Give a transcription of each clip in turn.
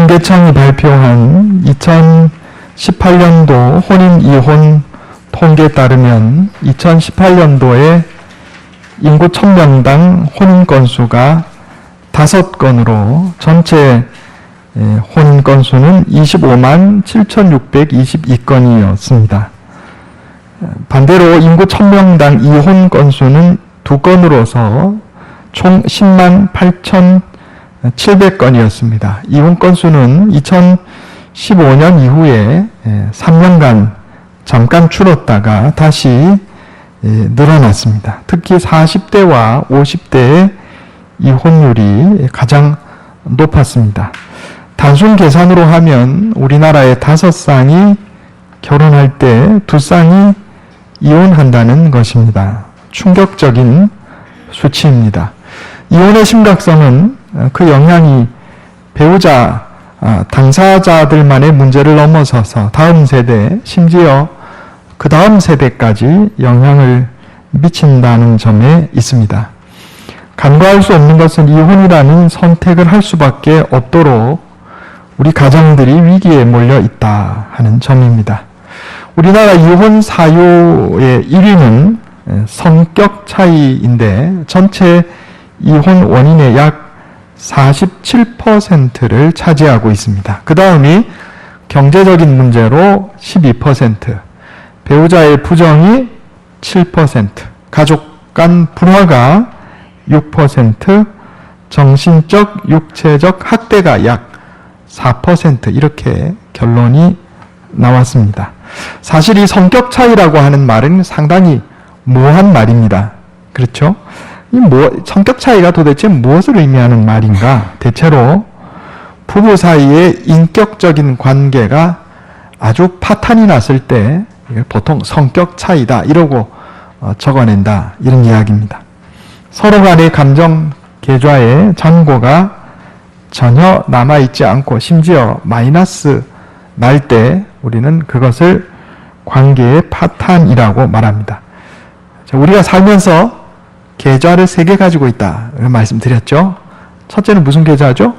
통계청이 발표한 2018년도 혼인-이혼 통계에 따르면 2018년도에 인구 1000명당 혼인 건수가 5건으로 전체 혼인 건수는 25만 7,622건이었습니다. 반대로 인구 1000명당 이혼 건수는 2건으로서 총 10만 8,700건이었습니다. 이혼 건수는 2015년 이후에 3년간 잠깐 줄었다가 다시 늘어났습니다. 특히 40대와 50대의 이혼율이 가장 높았습니다. 단순 계산으로 하면 우리나라의 5쌍이 결혼할 때 2쌍이 이혼한다는 것입니다. 충격적인 수치입니다. 이혼의 심각성은 그 영향이 배우자, 당사자들만의 문제를 넘어서서 다음 세대, 심지어 그 다음 세대까지 영향을 미친다는 점에 있습니다. 간과할 수 없는 것은 이혼이라는 선택을 할 수밖에 없도록 우리 가정들이 위기에 몰려 있다 하는 점입니다. 우리나라 이혼 사유의 1위는 성격 차이인데 전체 이혼 원인의 약 47%를 차지하고 있습니다. 그 다음이 경제적인 문제로 12%, 배우자의 부정이 7%, 가족 간 불화가 6%, 정신적, 육체적 학대가 약 4% 이렇게 결론이 나왔습니다. 사실 이 성격 차이라고 하는 말은 상당히 모호한 말입니다. 그렇죠? 성격 차이가 도대체 무엇을 의미하는 말인가? 대체로 부부 사이의 인격적인 관계가 아주 파탄이 났을 때 보통 성격 차이다 이러고 적어낸다 이런 이야기입니다. 서로 간의 감정 계좌에 잔고가 전혀 남아있지 않고 심지어 마이너스 날 때 우리는 그것을 관계의 파탄이라고 말합니다. 우리가 살면서 계좌를 3개 가지고 있다 이런 말씀드렸죠. 첫째는 무슨 계좌죠?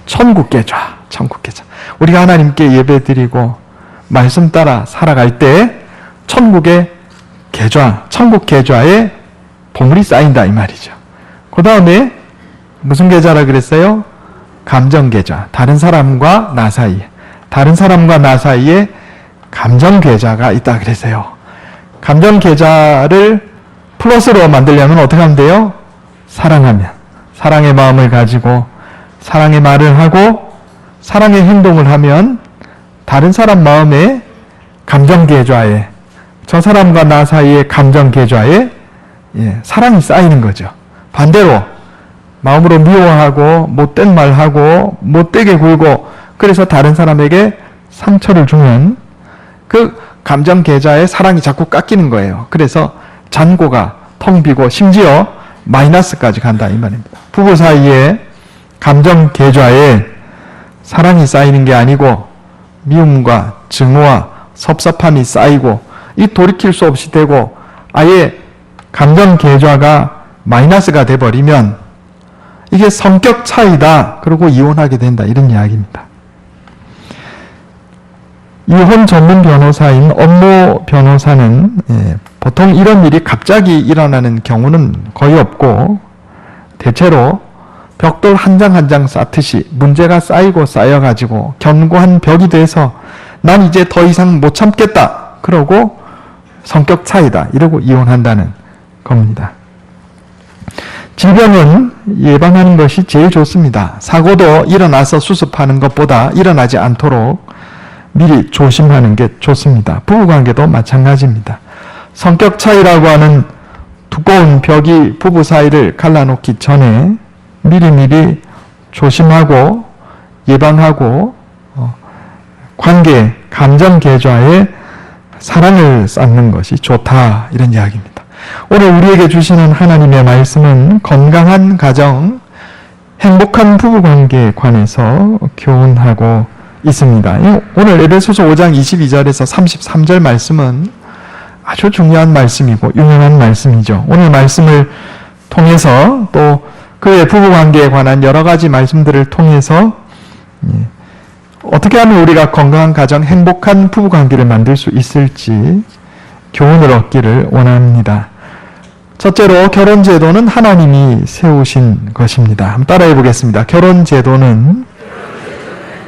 천국 계좌. 천국 계좌. 우리가 하나님께 예배드리고 말씀 따라 살아갈 때 천국의 계좌, 천국 계좌에 보물이 쌓인다 이 말이죠. 그 다음에 무슨 계좌라 그랬어요? 감정 계좌. 다른 사람과 나 사이에. 다른 사람과 나 사이에 감정 계좌가 있다 그랬어요. 감정 계좌를 플러스로 만들려면 어떻게 하면 돼요? 사랑하면. 사랑의 마음을 가지고 사랑의 말을 하고 사랑의 행동을 하면 다른 사람 마음에 감정 계좌에 저 사람과 나 사이의 감정 계좌에 사랑이 쌓이는 거죠. 반대로 마음으로 미워하고 못된 말하고 못되게 굴고 그래서 다른 사람에게 상처를 주면 그 감정 계좌에 사랑이 자꾸 깎이는 거예요. 그래서 잔고가 텅 비고 심지어 마이너스까지 간다 이 말입니다. 부부 사이에 감정 계좌에 사랑이 쌓이는 게 아니고 미움과 증오와 섭섭함이 쌓이고 이 돌이킬 수 없이 되고 아예 감정 계좌가 마이너스가 돼버리면 이게 성격 차이다. 그러고 이혼하게 된다. 이런 이야기입니다. 이혼 전문 변호사인 업무 변호사는 보통 이런 일이 갑자기 일어나는 경우는 거의 없고 대체로 벽돌 한 장 한 장 쌓듯이 문제가 쌓이고 쌓여가지고 견고한 벽이 돼서 난 이제 더 이상 못 참겠다. 그러고 성격 차이다. 이러고 이혼한다는 겁니다. 질병은 예방하는 것이 제일 좋습니다. 사고도 일어나서 수습하는 것보다 일어나지 않도록 미리 조심하는 게 좋습니다. 부부관계도 마찬가지입니다. 성격 차이라고 하는 두꺼운 벽이 부부 사이를 갈라놓기 전에 미리미리 조심하고 예방하고 관계, 감정 계좌에 사랑을 쌓는 것이 좋다 이런 이야기입니다. 오늘 우리에게 주시는 하나님의 말씀은 건강한 가정, 행복한 부부관계에 관해서 교훈하고 있습니다. 오늘 에베소서 5장 22절에서 33절 말씀은 아주 중요한 말씀이고 유명한 말씀이죠. 오늘 말씀을 통해서 또 그의 부부관계에 관한 여러 가지 말씀들을 통해서 어떻게 하면 우리가 건강한 가정, 행복한 부부관계를 만들 수 있을지 교훈을 얻기를 원합니다. 첫째로 결혼제도는 하나님이 세우신 것입니다. 한번 따라해 보겠습니다. 결혼제도는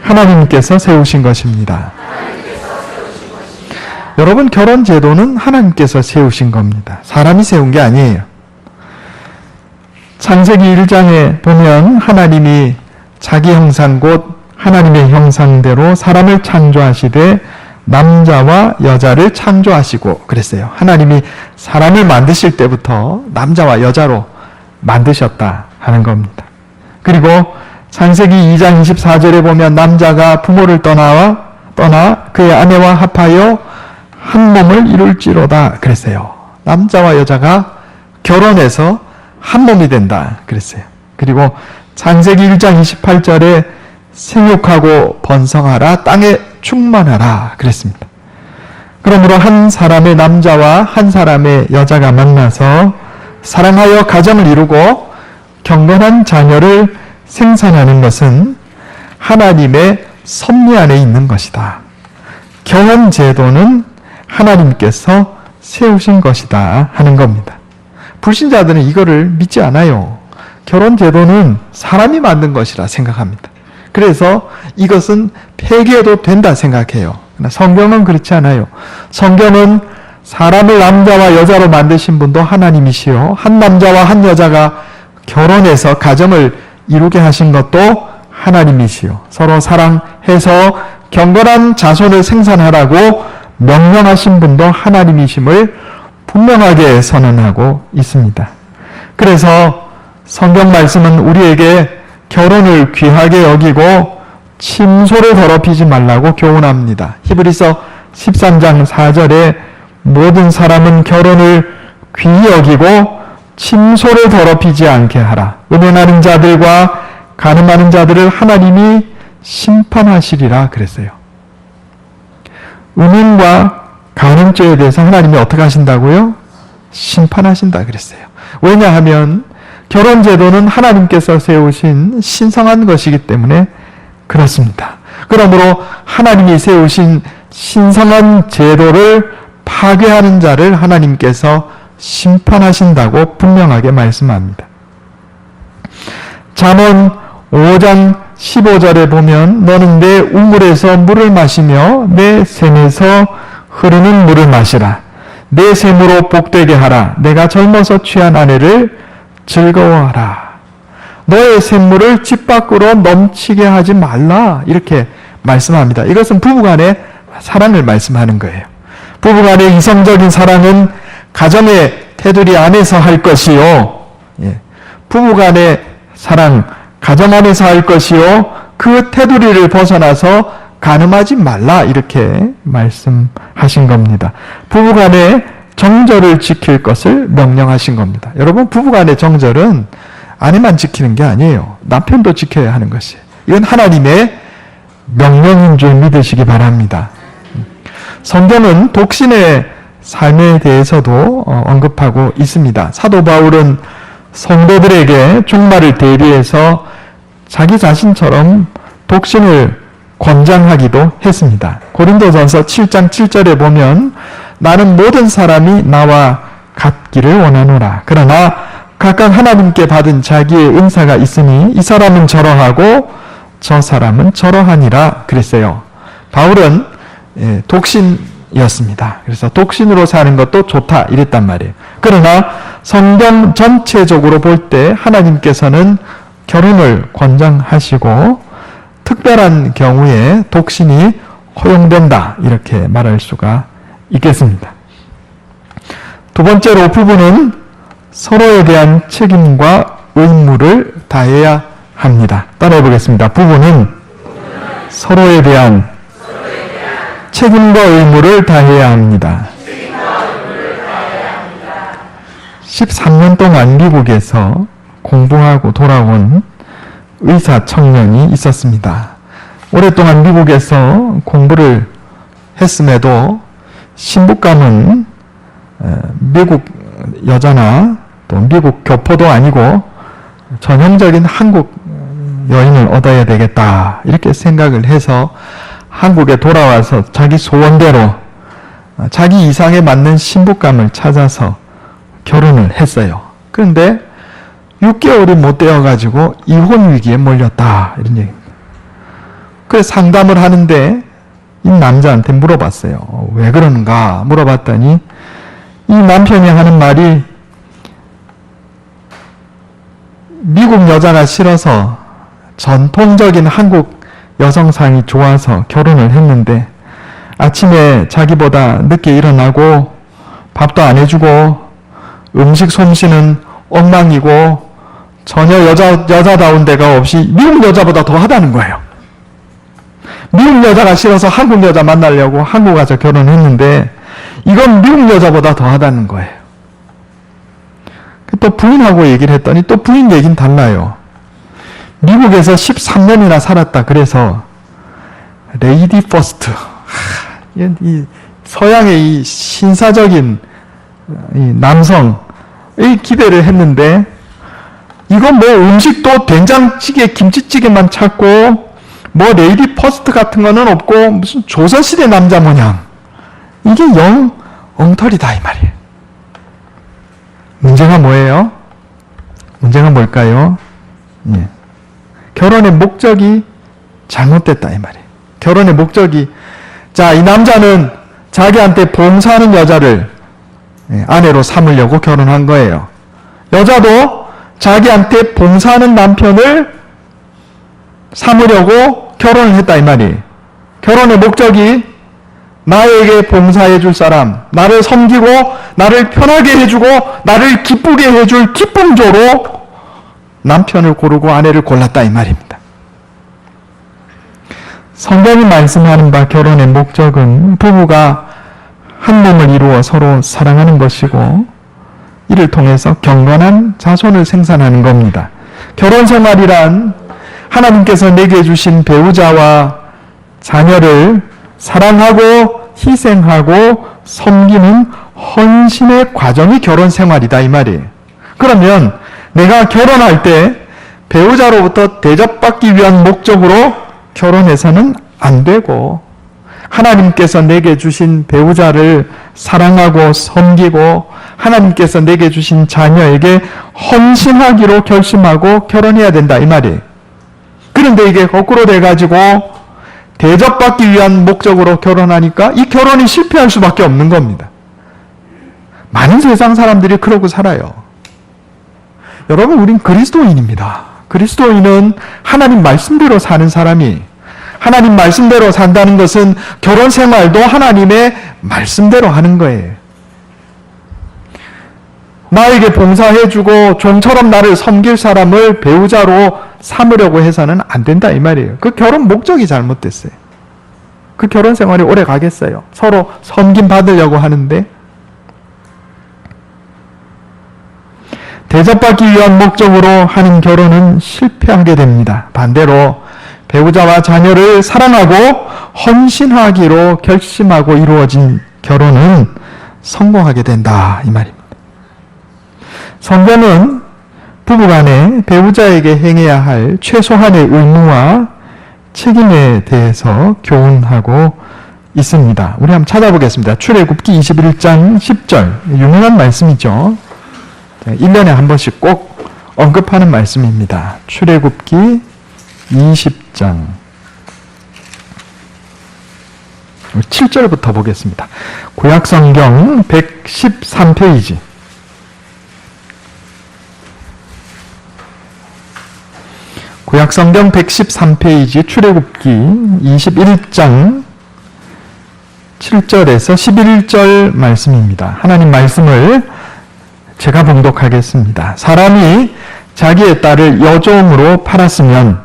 하나님께서 세우신 것입니다. 여러분, 결혼제도는 하나님께서 세우신 겁니다. 사람이 세운 게 아니에요. 창세기 1장에 보면 하나님이 자기 형상 곧 하나님의 형상대로 사람을 창조하시되 남자와 여자를 창조하시고 그랬어요. 하나님이 사람을 만드실 때부터 남자와 여자로 만드셨다 하는 겁니다. 그리고 창세기 2장 24절에 보면 남자가 부모를 떠나 그의 아내와 합하여 한 몸을 이룰지로다 그랬어요. 남자와 여자가 결혼해서 한 몸이 된다 그랬어요. 그리고 창세기 1장 28절에 생육하고 번성하라 땅에 충만하라 그랬습니다. 그러므로 한 사람의 남자와 한 사람의 여자가 만나서 사랑하여 가정을 이루고 경건한 자녀를 생산하는 것은 하나님의 섭리 안에 있는 것이다. 결혼제도는 하나님께서 세우신 것이다 하는 겁니다. 불신자들은 이거를 믿지 않아요. 결혼제도는 사람이 만든 것이라 생각합니다. 그래서 이것은 폐기해도 된다 생각해요. 그러나 성경은 그렇지 않아요. 성경은 사람을 남자와 여자로 만드신 분도 하나님이시요, 한 남자와 한 여자가 결혼해서 가정을 이루게 하신 것도 하나님이시요, 서로 사랑해서 경건한 자손을 생산하라고 명령하신 분도 하나님이심을 분명하게 선언하고 있습니다. 그래서 성경 말씀은 우리에게 결혼을 귀하게 여기고 침소를 더럽히지 말라고 교훈합니다. 히브리서 13장 4절에 모든 사람은 결혼을 귀히 여기고 침소를 더럽히지 않게 하라. 은행하는 자들과 간음하는 자들을 하나님이 심판하시리라 그랬어요. 은행과 간음죄에 대해서 하나님이 어떻게 하신다고요? 심판하신다 그랬어요. 왜냐하면 결혼제도는 하나님께서 세우신 신성한 것이기 때문에 그렇습니다. 그러므로 하나님이 세우신 신성한 제도를 파괴하는 자를 하나님께서 심판하신다고 분명하게 말씀합니다. 잠언 5장 15절에 보면 너는 내 우물에서 물을 마시며 내 샘에서 흐르는 물을 마시라. 내 샘으로 복되게 하라. 내가 젊어서 취한 아내를 즐거워하라. 너의 샘물을 집 밖으로 넘치게 하지 말라. 이렇게 말씀합니다. 이것은 부부간의 사랑을 말씀하는 거예요. 부부간의 이성적인 사랑은 가정의 테두리 안에서 할 것이요. 부부간의 사랑, 가정 안에서 할 것이요. 그 테두리를 벗어나서 간음하지 말라. 이렇게 말씀하신 겁니다. 부부간의 정절을 지킬 것을 명령하신 겁니다. 여러분, 부부간의 정절은 아내만 지키는 게 아니에요. 남편도 지켜야 하는 것이에요. 이건 하나님의 명령인 줄 믿으시기 바랍니다. 성경은 독신의 삶에 대해서도 언급하고 있습니다. 사도 바울은 성도들에게 종말을 대비해서 자기 자신처럼 독신을 권장하기도 했습니다. 고린도전서 7장 7절에 보면 나는 모든 사람이 나와 같기를 원하노라. 그러나 각각 하나님께 받은 자기의 은사가 있으니 이 사람은 저러하고 저 사람은 저러하니라 그랬어요. 바울은 독신이었습니다. 그래서 독신으로 사는 것도 좋다 이랬단 말이에요. 그러나 성경 전체적으로 볼 때 하나님께서는 결혼을 권장하시고 특별한 경우에 독신이 허용된다 이렇게 말할 수가 있겠습니다. 두 번째로 부부는 서로에 대한 책임과 의무를 다해야 합니다. 따라해 보겠습니다. 부부는 서로에 대한 책임과 의무를 다해야 합니다. 13년 동안 미국에서 공부하고 돌아온 의사 청년이 있었습니다. 오랫동안 미국에서 공부를 했음에도 신부감은 미국 여자나 또 미국 교포도 아니고 전형적인 한국 여인을 얻어야 되겠다 이렇게 생각을 해서 한국에 돌아와서 자기 소원대로 자기 이상에 맞는 신부감을 찾아서 결혼을 했어요. 그런데 6개월이 못 되어가지고 이혼 위기에 몰렸다 이런 얘기입니다. 그래서 상담을 하는데 이 남자한테 물어봤어요. 왜 그러는가 물어봤더니 이 남편이 하는 말이 미국 여자가 싫어서 전통적인 한국 여성상이 좋아서 결혼을 했는데 아침에 자기보다 늦게 일어나고 밥도 안 해주고 음식 솜씨는 엉망이고 전혀 여자다운 데가 없이 미국 여자보다 더 하다는 거예요. 미국 여자가 싫어서 한국 여자 만나려고 한국 가서 결혼했는데 이건 미국 여자보다 더 하다는 거예요. 또 부인하고 얘기를 했더니 또 부인 얘기는 달라요. 미국에서 13년이나 살았다. 그래서 레이디 퍼스트, 이 서양의 이 신사적인 이 남성의 기대를 했는데 이건 뭐 음식도 된장찌개, 김치찌개만 찾고 뭐 레이디 퍼스트 같은 거는 없고 무슨 조선시대 남자 모양. 이게 영 엉터리다 이 말이에요. 문제가 뭐예요? 문제가 뭘까요? 예. 결혼의 목적이 잘못됐다 이 말이에요. 결혼의 목적이 자, 이 남자는 자기한테 봉사하는 여자를 아내로 삼으려고 결혼한 거예요. 여자도 자기한테 봉사하는 남편을 삼으려고 결혼을 했다 이 말이에요. 결혼의 목적이 나에게 봉사해 줄 사람, 나를 섬기고 나를 편하게 해주고 나를 기쁘게 해줄 기쁨조로 남편을 고르고 아내를 골랐다 이 말입니다. 성경이 말씀하는 바 결혼의 목적은 부부가 한 몸을 이루어 서로 사랑하는 것이고 이를 통해서 경건한 자손을 생산하는 겁니다. 결혼 생활이란 하나님께서 내게 주신 배우자와 자녀를 사랑하고 희생하고 섬기는 헌신의 과정이 결혼 생활이다 이 말이에요. 그러면 내가 결혼할 때 배우자로부터 대접받기 위한 목적으로 결혼해서는 안 되고 하나님께서 내게 주신 배우자를 사랑하고 섬기고 하나님께서 내게 주신 자녀에게 헌신하기로 결심하고 결혼해야 된다 이 말이에요. 그런데 이게 거꾸로 돼가지고 대접받기 위한 목적으로 결혼하니까 이 결혼이 실패할 수밖에 없는 겁니다. 많은 세상 사람들이 그러고 살아요. 여러분, 우린 그리스도인입니다. 그리스도인은 하나님 말씀대로 사는 사람이, 하나님 말씀대로 산다는 것은 결혼 생활도 하나님의 말씀대로 하는 거예요. 나에게 봉사해주고 좀처럼 나를 섬길 사람을 배우자로 삼으려고 해서는 안 된다 이 말이에요. 그 결혼 목적이 잘못됐어요. 그 결혼 생활이 오래 가겠어요. 서로 섬김 받으려고 하는데 대접받기 위한 목적으로 하는 결혼은 실패하게 됩니다. 반대로 배우자와 자녀를 사랑하고 헌신하기로 결심하고 이루어진 결혼은 성공하게 된다 이 말입니다. 성경은 부부간에 배우자에게 행해야 할 최소한의 의무와 책임에 대해서 교훈하고 있습니다. 우리 한번 찾아보겠습니다. 출애굽기 21장 10절 유명한 말씀이죠. 1년에 한 번씩 꼭 언급하는 말씀입니다. 출애굽기 20장 7절부터 보겠습니다. 구약성경 113페이지 구약성경 113페이지 출애굽기 21장 7절에서 11절 말씀입니다. 하나님 말씀을 제가 봉독하겠습니다. 사람이 자기의 딸을 여종으로 팔았으면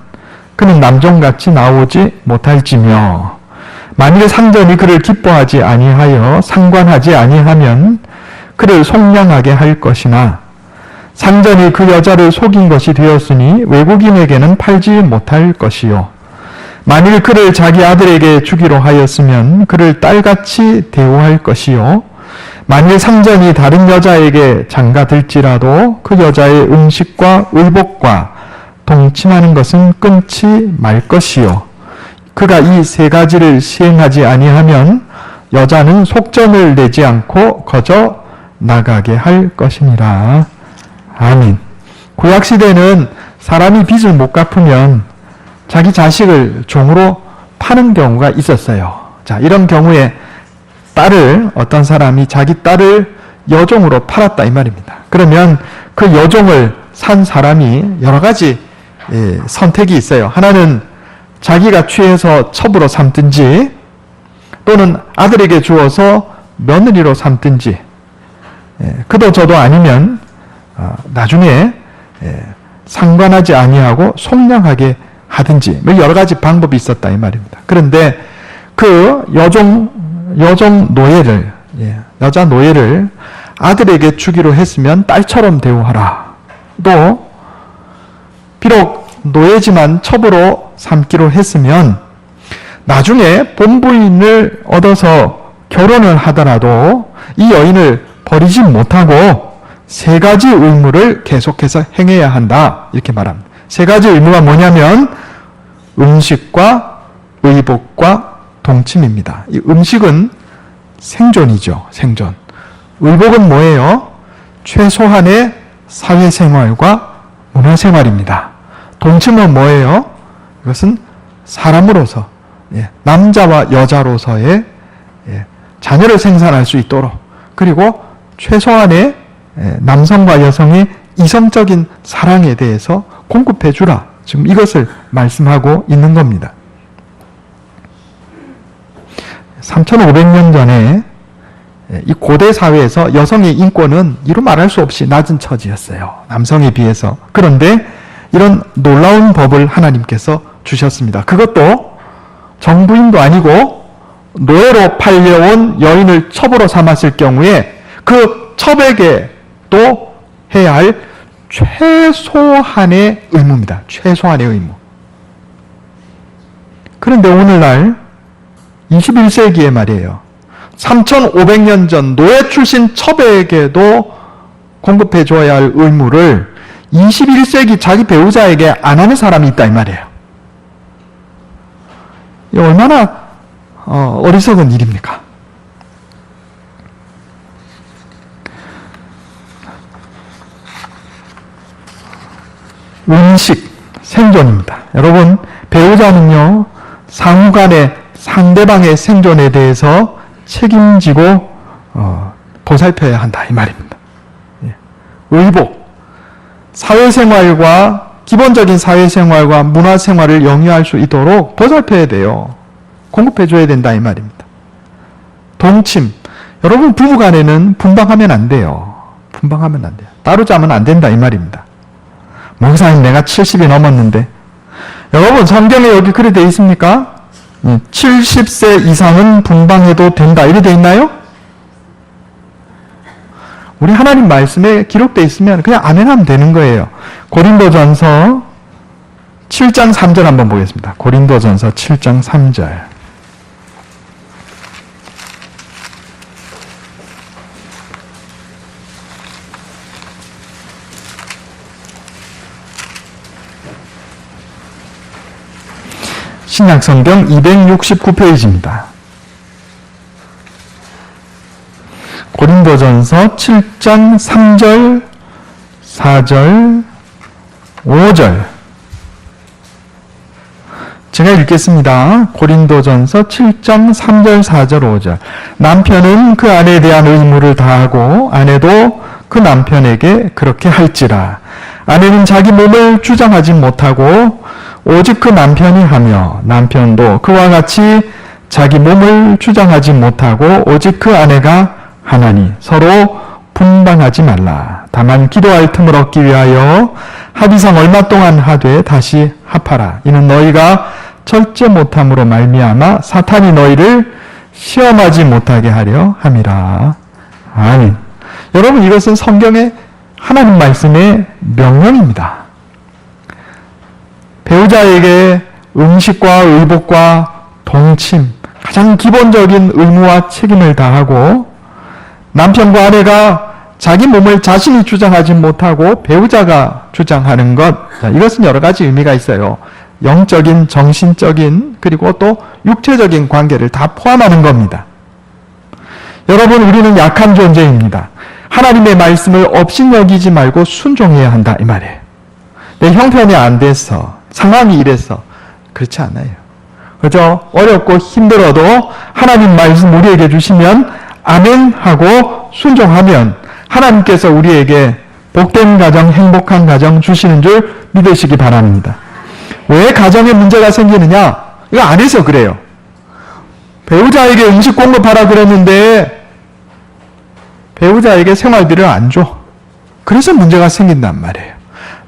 그는 남종같이 나오지 못할지며 만일 상전이 그를 기뻐하지 아니하여 상관하지 아니하면 그를 속량하게 할 것이나 상전이 그 여자를 속인 것이 되었으니 외국인에게는 팔지 못할 것이요. 만일 그를 자기 아들에게 주기로 하였으면 그를 딸같이 대우할 것이요. 만일 상전이 다른 여자에게 장가들지라도 그 여자의 음식과 의복과 동침하는 것은 끊지 말 것이요. 그가 이 세 가지를 시행하지 아니하면 여자는 속전을 내지 않고 거저 나가게 할 것이니라. 아멘. 구약시대는 사람이 빚을 못 갚으면 자기 자식을 종으로 파는 경우가 있었어요. 자, 이런 경우에 어떤 사람이 자기 딸을 여종으로 팔았다 이 말입니다. 그러면 그 여종을 산 사람이 여러 가지 선택이 있어요. 하나는 자기가 취해서 첩으로 삼든지 또는 아들에게 주어서 며느리로 삼든지 그도 저도 아니면 나중에 상관하지 아니하고 속량하게 하든지 여러 가지 방법이 있었다 이 말입니다. 그런데 그 여종 노예를 여자 노예를 아들에게 주기로 했으면 딸처럼 대우하라. 또 비록 노예지만 첩으로 삼기로 했으면 나중에 본부인을 얻어서 결혼을 하더라도 이 여인을 버리지 못하고 세 가지 의무를 계속해서 행해야 한다. 이렇게 말합니다. 세 가지 의무가 뭐냐면 음식과 의복과 동침입니다. 이 음식은 생존이죠. 생존. 의복은 뭐예요? 최소한의 사회생활과 문화생활입니다. 동침은 뭐예요? 이것은 사람으로서 남자와 여자로서의 자녀를 생산할 수 있도록 그리고 최소한의 남성과 여성의 이성적인 사랑에 대해서 공급해 주라. 지금 이것을 말씀하고 있는 겁니다. 3,500년 전에 이 고대 사회에서 여성의 인권은 이루 말할 수 없이 낮은 처지였어요. 남성에 비해서. 그런데 이런 놀라운 법을 하나님께서 주셨습니다. 그것도 정부인도 아니고 노예로 팔려온 여인을 첩으로 삼았을 경우에 그 첩에게 또 해야 할 최소한의 의무입니다. 최소한의 의무. 그런데 오늘날 21세기에 말이에요. 3,500년 전 노예 출신 첩에게도 공급해 줘야 할 의무를 21세기 자기 배우자에게 안 하는 사람이 있다 이 말이에요. 이 얼마나 어리석은 일입니까? 음식, 생존입니다. 여러분, 배우자는요, 상호간의 상대방의 생존에 대해서 책임지고 보살펴야 한다 이 말입니다. 의복, 사회생활과 기본적인 사회생활과 문화생활을 영위할 수 있도록 보살펴야 돼요. 공급해줘야 된다 이 말입니다. 동침, 여러분 부부간에는 분방하면 안 돼요. 분방하면 안 돼요. 따로 자면 안 된다 이 말입니다. 목사님 내가 70이 넘었는데 여러분 성경에 여기 그래 돼 있습니까? 70세 이상은 분방해도 된다 이래 돼 있나요? 우리 하나님 말씀에 기록돼 있으면 그냥 아멘하면 되는 거예요. 고린도전서 7장 3절 한번 보겠습니다. 고린도전서 7장 3절. 신약성경 269페이지입니다. 고린도전서 7장 3절, 4절, 5절. 제가 읽겠습니다. 고린도전서 7장 3절, 4절, 5절. 남편은 그 아내에 대한 의무를 다하고 아내도 그 남편에게 그렇게 할지라. 아내는 자기 몸을 주장하지 못하고 오직 그 남편이 하며 남편도 그와 같이 자기 몸을 주장하지 못하고 오직 그 아내가 하나니 서로 분방하지 말라. 다만 기도할 틈을 얻기 위하여 합의상 얼마 동안 하되 다시 합하라. 이는 너희가 절제 못함으로 말미암아 사탄이 너희를 시험하지 못하게 하려 함이라. 아멘. 여러분 이것은 성경의 하나님 말씀의 명령입니다. 배우자에게 음식과 의복과 동침, 가장 기본적인 의무와 책임을 다하고 남편과 아내가 자기 몸을 자신이 주장하지 못하고 배우자가 주장하는 것, 이것은 여러 가지 의미가 있어요. 영적인, 정신적인, 그리고 또 육체적인 관계를 다 포함하는 겁니다. 여러분, 우리는 약한 존재입니다. 하나님의 말씀을 업신여기지 말고 순종해야 한다 이 말이에요. 내 형편이 안 돼서, 상황이 이래서 그렇지 않아요. 그저 어렵고 힘들어도 하나님 말씀 우리에게 주시면 아멘 하고 순종하면 하나님께서 우리에게 복된 가정, 행복한 가정 주시는 줄 믿으시기 바랍니다. 왜 가정에 문제가 생기느냐? 이거 안 해서 그래요. 배우자에게 음식 공급하라 그랬는데 배우자에게 생활비를 안 줘. 그래서 문제가 생긴단 말이에요.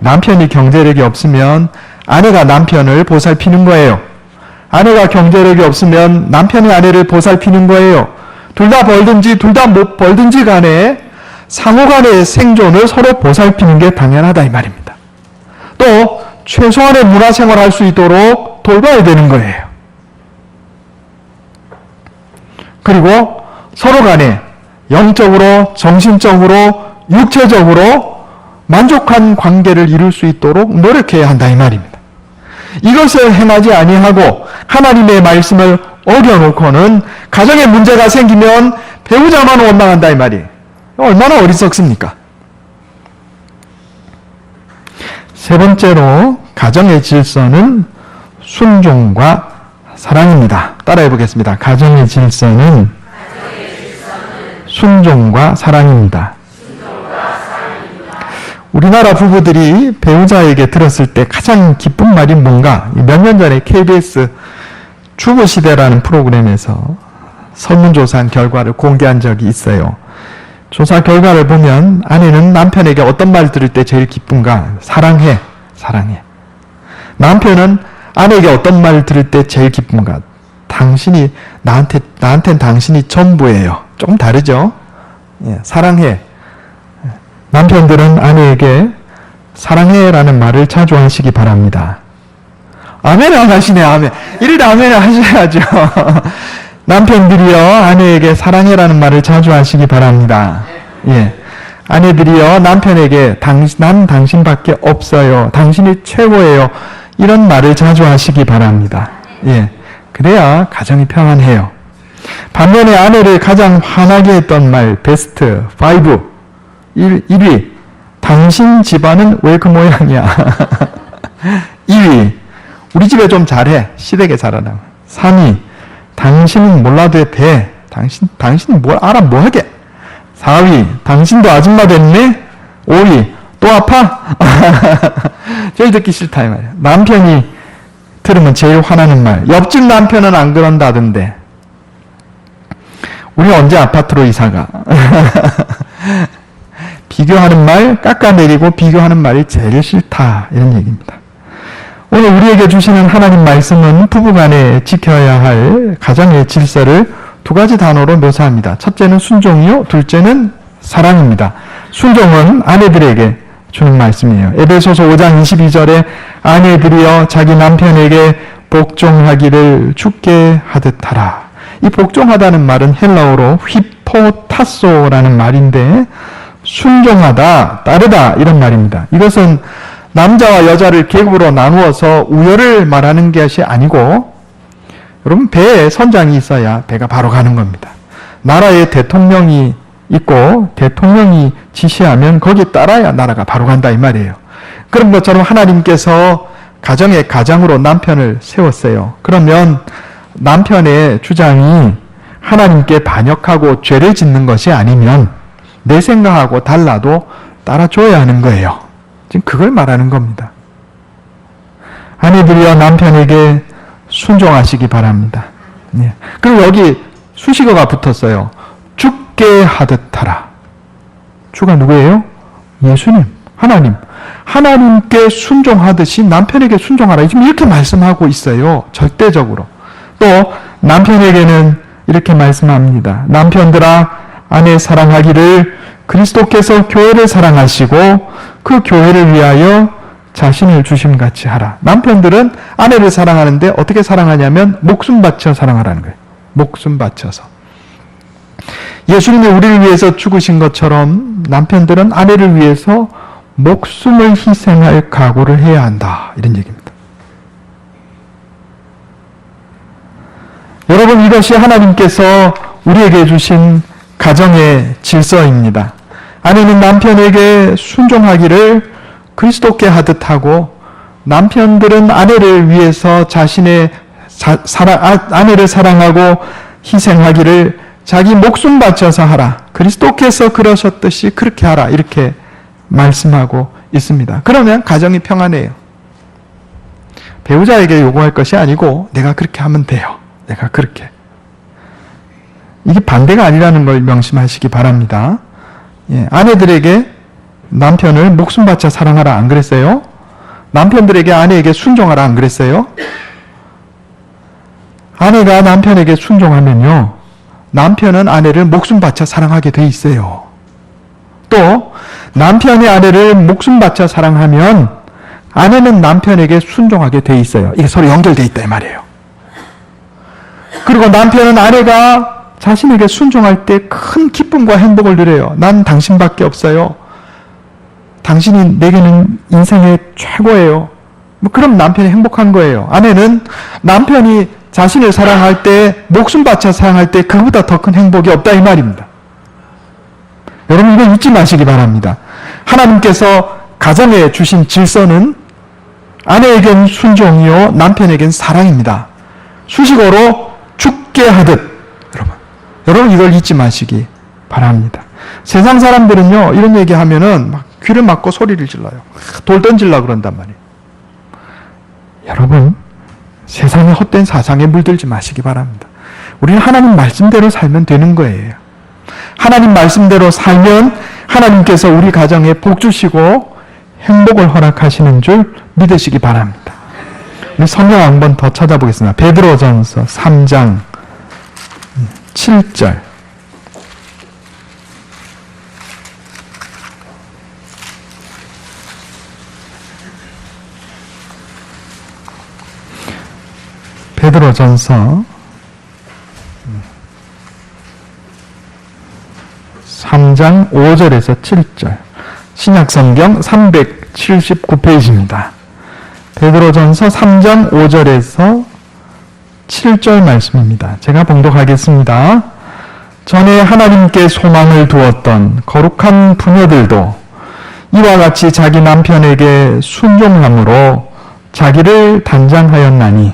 남편이 경제력이 없으면 아내가 남편을 보살피는 거예요. 아내가 경제력이 없으면 남편이 아내를 보살피는 거예요. 둘 다 벌든지 둘 다 못 벌든지 간에 상호간의 생존을 서로 보살피는 게 당연하다 이 말입니다. 또 최소한의 문화생활을 할 수 있도록 돌봐야 되는 거예요. 그리고 서로 간에 영적으로, 정신적으로, 육체적으로 만족한 관계를 이룰 수 있도록 노력해야 한다 이 말입니다. 이것을 행하지 아니하고 하나님의 말씀을 어겨놓고는 가정에 문제가 생기면 배우자만 원망한다 이 말이에요. 얼마나 어리석습니까? 세 번째로 가정의 질서는 순종과 사랑입니다. 따라해 보겠습니다. 가정의 질서는 순종과 사랑입니다. 우리나라 부부들이 배우자에게 들었을 때 가장 기쁜 말이 뭔가? 몇 년 전에 KBS 주부시대라는 프로그램에서 설문조사한 결과를 공개한 적이 있어요. 조사 결과를 보면 아내는 남편에게 어떤 말 들을 때 제일 기쁜가? 사랑해, 사랑해. 남편은 아내에게 어떤 말 들을 때 제일 기쁜가? 당신이 나한텐 당신이 전부예요. 조금 다르죠? 예, 사랑해. 남편들은 아내에게 사랑해라는 말을 자주 하시기 바랍니다. 아멘 하시네, 아멘. 이래도 아멘 하셔야죠. 남편들이요, 아내에게 사랑해라는 말을 자주 하시기 바랍니다. 예. 아내들이요, 남편에게 난 당신밖에 없어요. 당신이 최고예요. 이런 말을 자주 하시기 바랍니다. 예. 그래야 가정이 평안해요. 반면에 아내를 가장 화나게 했던 말, 베스트 5. 1위. 당신 집안은 왜 그 모양이야? 2위. 우리 집에 좀 잘해. 시댁에 잘하나. 3위. 당신은 몰라도 돼. 당신은 뭘 알아 뭐하게. 4위. 당신도 아줌마 됐네. 5위. 또 아파? 제일 듣기 싫다 이 말이야. 남편이 들으면 제일 화나는 말. 옆집 남편은 안 그런다던데. 우리 언제 아파트로 이사가? 비교하는 말, 깎아내리고 비교하는 말이 제일 싫다. 이런 얘기입니다. 오늘 우리에게 주시는 하나님 말씀은 부부간에 지켜야 할 가정의 질서를 두 가지 단어로 묘사합니다. 첫째는 순종이요, 둘째는 사랑입니다. 순종은 아내들에게 주는 말씀이에요. 에베소서 5장 22절에 아내들이여 자기 남편에게 복종하기를 주께 하듯 하라. 이 복종하다는 말은 헬라어로 휘포타소라는 말인데 순종하다, 따르다 이런 말입니다. 이것은 남자와 여자를 계급으로 나누어서 우열을 말하는 것이 아니고 여러분 배에 선장이 있어야 배가 바로 가는 겁니다. 나라에 대통령이 있고 대통령이 지시하면 거기에 따라야 나라가 바로 간다 이 말이에요. 그런 것처럼 하나님께서 가정의 가장으로 남편을 세웠어요. 그러면 남편의 주장이 하나님께 반역하고 죄를 짓는 것이 아니면 내 생각하고 달라도 따라줘야 하는 거예요. 지금 그걸 말하는 겁니다. 아내들이여 남편에게 순종하시기 바랍니다. 네. 그리고 여기 수식어가 붙었어요. 주께 하듯 하라. 주가 누구예요? 예수님, 하나님. 하나님께 순종하듯이 남편에게 순종하라. 지금 이렇게 말씀하고 있어요. 절대적으로. 또 남편에게는 이렇게 말씀합니다. 남편들아 아내 사랑하기를 그리스도께서 교회를 사랑하시고 그 교회를 위하여 자신을 주심같이 하라. 남편들은 아내를 사랑하는데 어떻게 사랑하냐면 목숨 바쳐 사랑하라는 거예요. 목숨 바쳐서. 예수님이 우리를 위해서 죽으신 것처럼 남편들은 아내를 위해서 목숨을 희생할 각오를 해야 한다. 이런 얘기입니다. 여러분, 이것이 하나님께서 우리에게 주신 가정의 질서입니다. 아내는 남편에게 순종하기를 그리스도께 하듯 하고, 남편들은 아내를 위해서 자신의 아내를 사랑하고 희생하기를 자기 목숨 바쳐서 하라. 그리스도께서 그러셨듯이 그렇게 하라. 이렇게 말씀하고 있습니다. 그러면 가정이 평안해요. 배우자에게 요구할 것이 아니고 내가 그렇게 하면 돼요. 내가 그렇게. 이게 반대가 아니라는 걸 명심하시기 바랍니다. 예, 아내들에게 남편을 목숨 바쳐 사랑하라 안 그랬어요? 남편들에게 아내에게 순종하라 안 그랬어요? 아내가 남편에게 순종하면요, 남편은 아내를 목숨 바쳐 사랑하게 돼 있어요. 또 남편이 아내를 목숨 바쳐 사랑하면 아내는 남편에게 순종하게 돼 있어요. 이게 서로 연결돼 있다 이 말이에요. 그리고 남편은 아내가 자신에게 순종할 때 큰 기쁨과 행복을 누려요. 난 당신밖에 없어요. 당신이 내게는 인생의 최고예요. 그럼 남편이 행복한 거예요. 아내는 남편이 자신을 사랑할 때, 목숨 바쳐 사랑할 때 그보다 더 큰 행복이 없다 이 말입니다. 여러분, 이거 잊지 마시기 바랍니다. 하나님께서 가정에 주신 질서는 아내에겐 순종이요 남편에겐 사랑입니다. 수식어로 죽게 하듯. 여러분 이걸 잊지 마시기 바랍니다. 세상 사람들은요, 이런 얘기하면은 막 귀를 막고 소리를 질러요. 돌 던질라 그런단 말이에요. 여러분, 세상의 헛된 사상에 물들지 마시기 바랍니다. 우리는 하나님 말씀대로 살면 되는 거예요. 하나님 말씀대로 살면 하나님께서 우리 가정에 복 주시고 행복을 허락하시는 줄 믿으시기 바랍니다. 우리 성경 한 번 더 찾아보겠습니다. 베드로전서 3장 7절. 베드로전서 3장 5절에서 7절. 신약성경 379페이지입니다. 베드로전서 3장 5절에서 7절 말씀입니다. 제가 봉독하겠습니다. 전에 하나님께 소망을 두었던 거룩한 부녀들도 이와 같이 자기 남편에게 순종함으로 자기를 단장하였나니,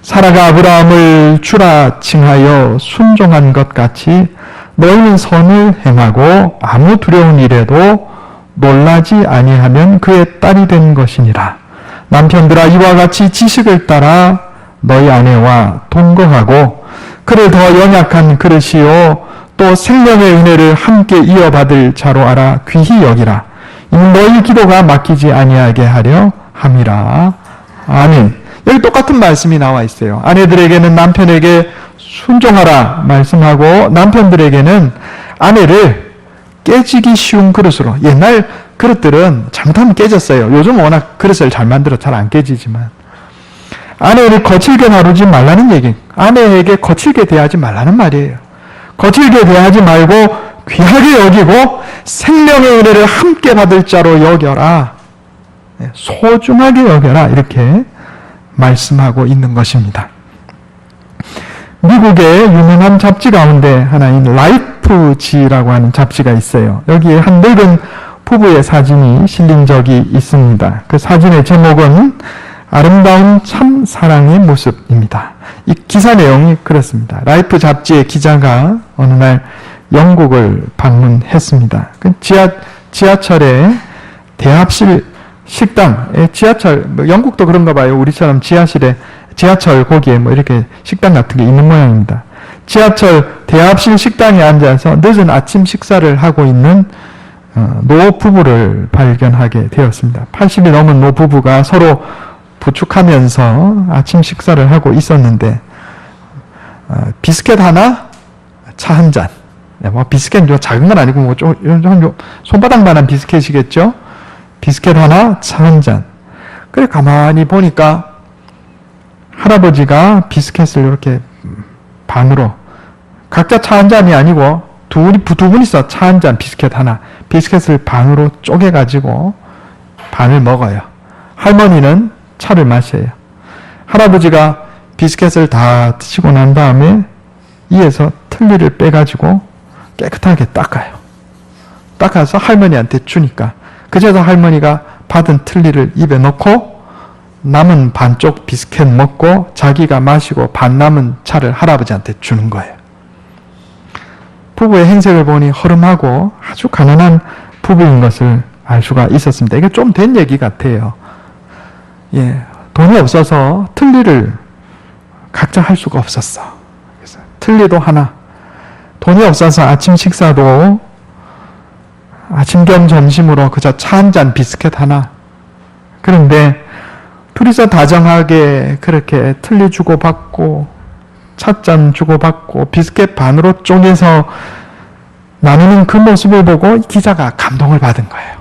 사라가 아브라함을 주라 칭하여 순종한 것 같이 너희는 선을 행하고 아무 두려운 일에도 놀라지 아니하면 그의 딸이 된 것이니라. 남편들아, 이와 같이 지식을 따라 너희 아내와 동거하고 그를 더 연약한 그릇이요 또 생명의 은혜를 함께 이어받을 자로 알아 귀히 여기라. 이는 너희 기도가 막히지 아니하게 하려 함이라. 아멘. 여기 똑같은 말씀이 나와 있어요. 아내들에게는 남편에게 순종하라 말씀하고, 남편들에게는 아내를 깨지기 쉬운 그릇으로. 옛날 그릇들은 잘못하면 깨졌어요. 요즘 워낙 그릇을 잘 만들어 잘 안 깨지지만, 아내를 거칠게 다루지 말라는 얘기, 아내에게 거칠게 대하지 말라는 말이에요. 거칠게 대하지 말고 귀하게 여기고 생명의 은혜를 함께 받을 자로 여겨라. 소중하게 여겨라. 이렇게 말씀하고 있는 것입니다. 미국의 유명한 잡지 가운데 하나인 라이프지라고 하는 잡지가 있어요. 여기에 한 늙은 부부의 사진이 실린 적이 있습니다. 그 사진의 제목은 아름다운 참 사랑의 모습입니다. 이 기사 내용이 그렇습니다. 라이프 잡지의 기자가 어느 날 영국을 방문했습니다. 그 지하철에 대합실 식당에, 지하철, 영국도 그런가 봐요. 우리처럼 지하철 거기에 이렇게 식당 같은 게 있는 모양입니다. 지하철 대합실 식당에 앉아서 늦은 아침 식사를 하고 있는 노 부부를 발견하게 되었습니다. 80이 넘은 노 부부가 서로 부축하면서 아침 식사를 하고 있었는데, 비스켓 하나, 차 한 잔. 비스켓 작은 건 아니고 손바닥만한 비스켓이겠죠? 비스켓 하나, 차 한 잔. 그래 가만히 보니까 할아버지가 비스켓을 이렇게 반으로, 각자 차 한 잔이 아니고 두 분이서 차 한 잔, 비스켓 하나, 비스켓을 반으로 쪼개가지고 반을 먹어요. 할머니는 차를 마셔요. 할아버지가 비스켓을 다 드시고 난 다음에 이에서 틀니를 빼가지고 깨끗하게 닦아요. 닦아서 할머니한테 주니까 그제서 할머니가 받은 틀니를 입에 넣고 남은 반쪽 비스켓 먹고 자기가 마시고 반 남은 차를 할아버지한테 주는 거예요. 부부의 행색을 보니 허름하고 아주 가난한 부부인 것을 알 수가 있었습니다. 이게 좀 된 얘기 같아요. 예, 돈이 없어서 틀니를 각자 할 수가 없었어. 그래서 틀니도 하나, 돈이 없어서 아침 식사도 아침 겸 점심으로 그저 차 한 잔 비스켓 하나. 그런데 둘이서 다정하게 그렇게 틀니 주고받고 찻잔 주고받고 비스켓 반으로 쪼개서 나누는 그 모습을 보고 기자가 감동을 받은 거예요.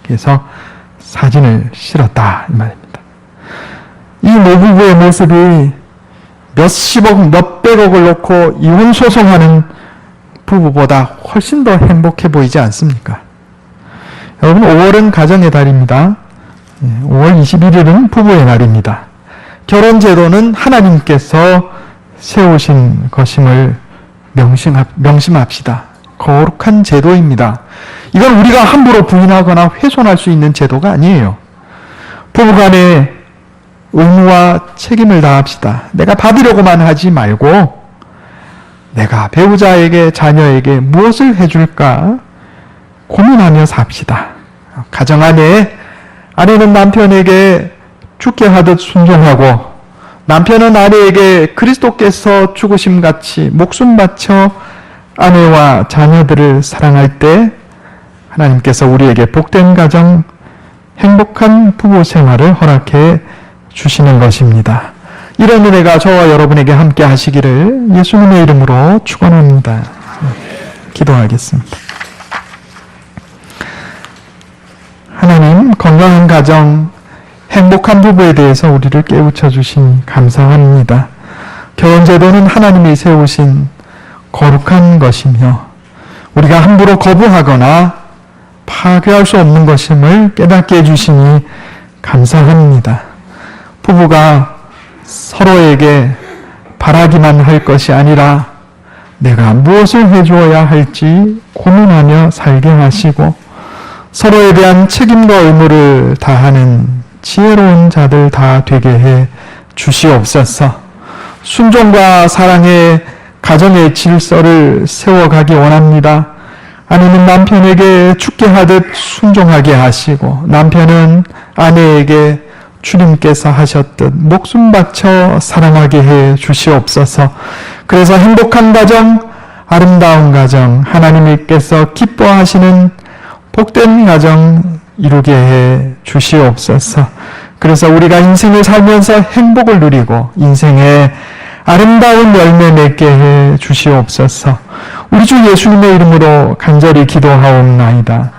그래서 사진을 실었다 이 말입니다. 이 노부부의 모습이 몇십억, 몇백억을 놓고 이혼 소송하는 부부보다 훨씬 더 행복해 보이지 않습니까? 여러분, 5월은 가정의 달입니다. 5월 21일은 부부의 날입니다. 결혼제도는 하나님께서 세우신 것임을 명심합시다. 거룩한 제도입니다. 이건 우리가 함부로 부인하거나 훼손할 수 있는 제도가 아니에요. 부부간에 의무와 책임을 다합시다. 내가 받으려고만 하지 말고 내가 배우자에게, 자녀에게 무엇을 해줄까 고민하며 삽시다. 가정 안에 아내는 남편에게 죽게 하듯 순종하고 남편은 아내에게 그리스도께서 죽으심같이 목숨 바쳐 아내와 자녀들을 사랑할 때 하나님께서 우리에게 복된 가정, 행복한 부부 생활을 허락해 주시는 것입니다. 이런 은혜가 저와 여러분에게 함께 하시기를 예수님의 이름으로 축원합니다. 기도하겠습니다. 하나님, 건강한 가정, 행복한 부부에 대해서 우리를 깨우쳐 주시니 감사합니다. 결혼제도는 하나님이 세우신 거룩한 것이며 우리가 함부로 거부하거나 파괴할 수 없는 것임을 깨닫게 해주시니 감사합니다. 부부가 서로에게 바라기만 할 것이 아니라 내가 무엇을 해주어야 할지 고민하며 살게 하시고 서로에 대한 책임과 의무를 다하는 지혜로운 자들 다 되게 해 주시옵소서. 순종과 사랑의 가정의 질서를 세워가기 원합니다. 아내는 남편에게 죽게 하듯 순종하게 하시고 남편은 아내에게 주님께서 하셨듯 목숨 바쳐 사랑하게 해 주시옵소서. 그래서 행복한 가정, 아름다운 가정, 하나님께서 기뻐하시는 복된 가정 이루게 해 주시옵소서. 그래서 우리가 인생을 살면서 행복을 누리고 인생의 아름다운 열매 맺게 해 주시옵소서. 우리 주 예수님의 이름으로 간절히 기도하옵나이다.